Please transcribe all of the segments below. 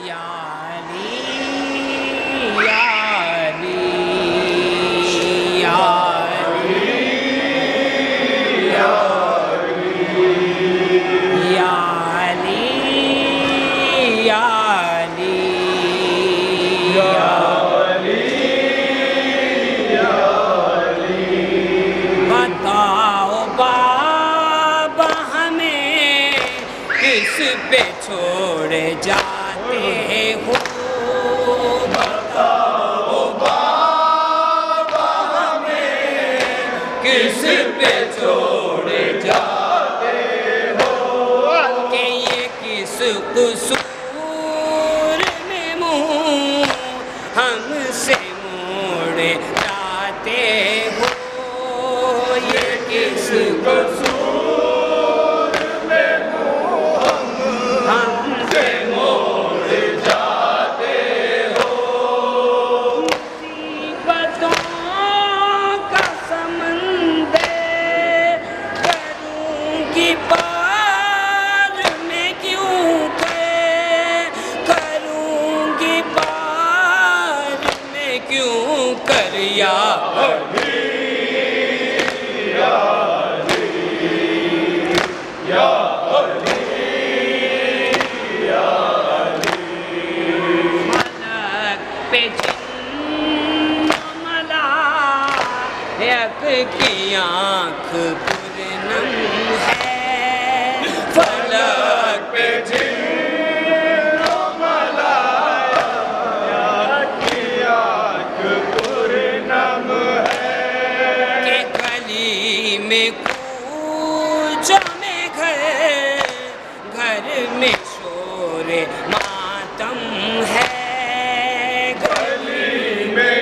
یا علی یا علی یا علی یا علی یا علی یا بتاؤ بابا ہمیں کس پہ چھوڑ جاتے ہو بتاؤ بابا ہمیں کس پہ چھوڑ جاتے ہو کہ یہ کس قصور میں منہ ہم سے موڑ جاتے ہو یہ کس قصور میں ہم سے موڑ جاتے ہو مصیبتوں کا سمندر کروں گی پار میں کیوں کروں گی پار میں کیوں کر یا کی آنکھ پرنم ہے فلک پہ جن و ملائک کی آنکھ پرنم ہے کہ گلی میں کوچوں میں گھر میں شور ماتم ہے گلی میں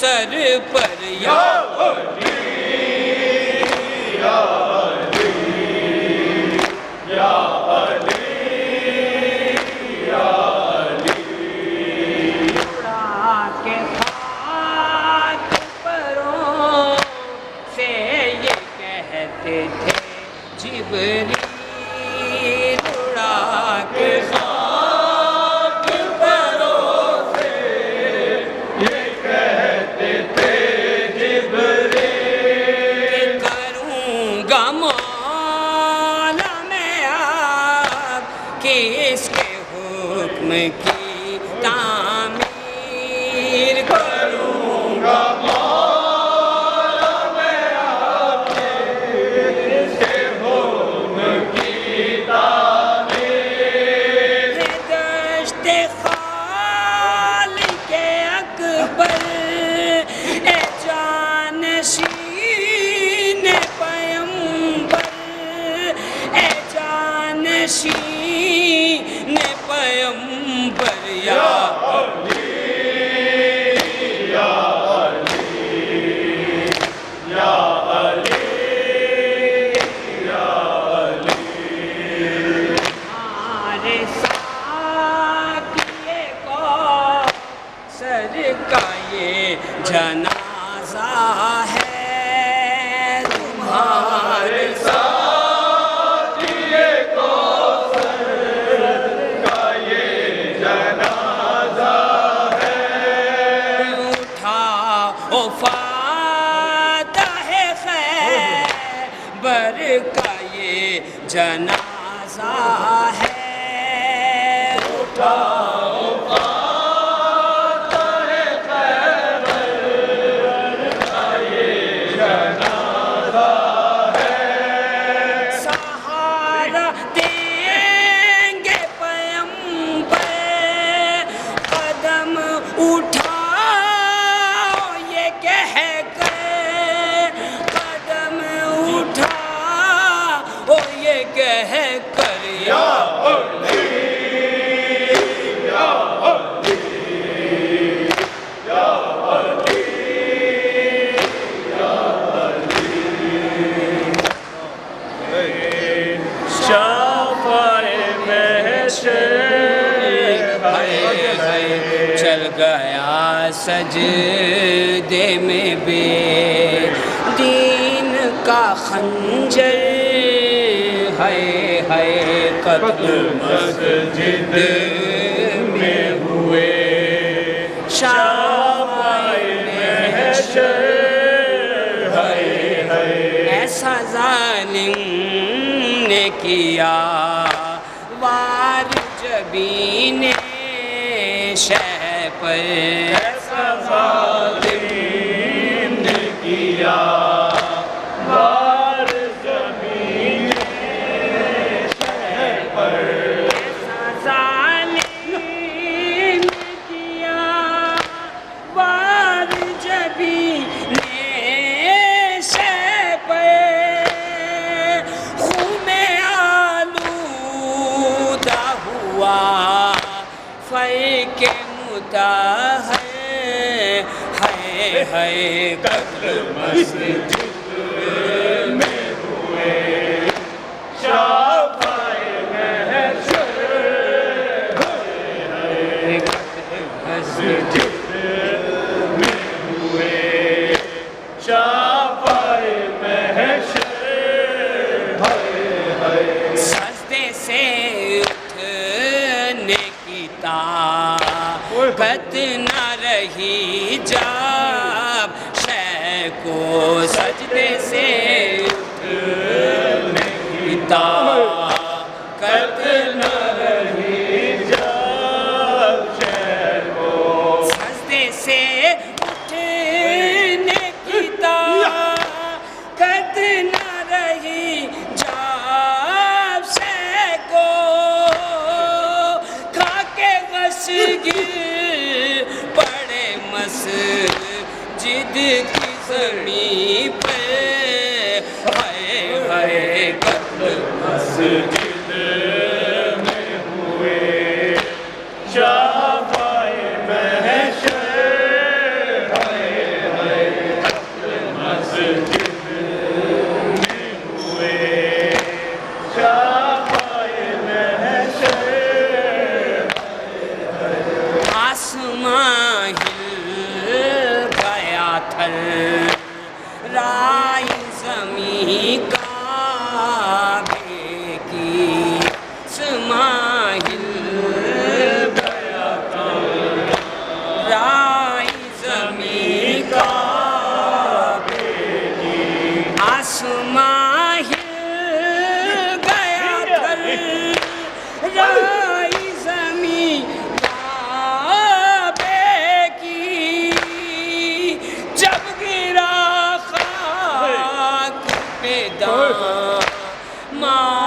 سر پر یا علی یا علی یا علی یا علی اڑا کے خاک پروں سے یہ کہتے تھے جبریل اڑا کے کس کے حکم کی تعمیر کروں گا مولا میں آپ کس کے حکم کی تعمیر دشت خالق اکبر اے جانشین پیمبر اے جانشین پیمبر یا علی یا علی یا علی یا علی ہمارے ساقیے کو سر کا یہ جنازہ ہے تمہارے خیبر کا یہ جنازہ ہے اٹھاؤ فاتح خیبر کا یہ جنازہ ہے سہارا دیں گے پیمبر قدم اٹھاؤ یہ کہہ کر کہہ کر یا علی یا سجدے میں بے دین کا خنجر ہے قتل مسجد میں ہوئے شافعِ محشر ایسا ظالم نے کیا وار جبین شہ پر ایسا ظالم نے کیا وار جبین شہ پر ایسا ظالم نے کیا وار جبین کے مدعا ہے قتل مسجد میں ہوئے شافعِ محشر قتل مسجد میں ہوئے شافعِ محشر سجدے سے اٹھنے کی طاقت نہ رہی جب شے کو سجدے سے اٹھنے کی طاقت نہ رہی جب شے کو سجدے سے اٹھنے کی طاقت نہ رہی جب شے کو کھا کے غشگیر پڑے مسجد کی زمین پہ ہائے قتل مسجد میں ہوئے شافعِ محشر قتل مسجد میں ہوئے شافعِ محشر آسمان ہل گیا تھل رائے زمین کعبے کی آسمان ہل گیا تھل رائے زمین کعبے کی آسمان ہل گیا تھل رائے زمین ماں